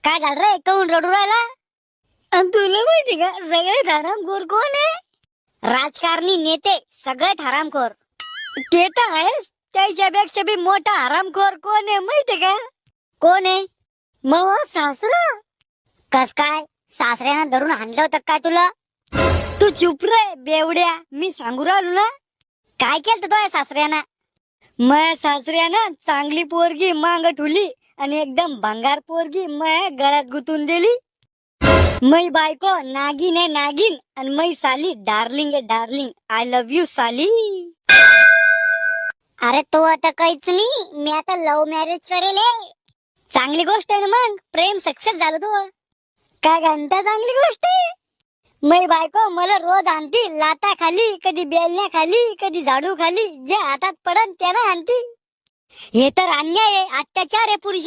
काय झालं रे, काऊन रडू राहिला? तुला माहिती का सगळ्यात हरामखोर कोण आहे? राजकारणी नेते सगळ्यात हरामखोर. ते तर आहेच, त्याच्यापेक्षा बी मोठा हरामखोर कोण आहे माहिती का? कोण आहे? मग सासरा. कस काय? सासऱ्यानं धरून हाणलं होतं काय तुला? तू चुप रे बेवड्या, मी सांगू राहिलो ना. काय केलं तुझ्या सासऱ्यानं? मग सासऱ्यानं चांगली पोरगी मांग ठुली आणि एकदम भंगार पोरगी मग गळ्यात गुतून दिली. मै बायको नागिन आहे नागिन, आणि मै साली डार्लिंग आहे डार्लिंग. आय लव्ह यू साली. अरे तो आता काहीच नाही, मी आता लव्ह मॅरेज करेल. चांगली गोष्ट आहे ना, मग प्रेम सक्सेस झालं तू. काय घंटा चांगली गोष्ट आहे. मै बायको मला रोज आणती लाता खाली, कधी बेलण्या खाली, कधी झाडू खाली, जे हातात पडन त्यानं आणती. हे तर अन्याय आहे, अत्याचार आहे पुरुष.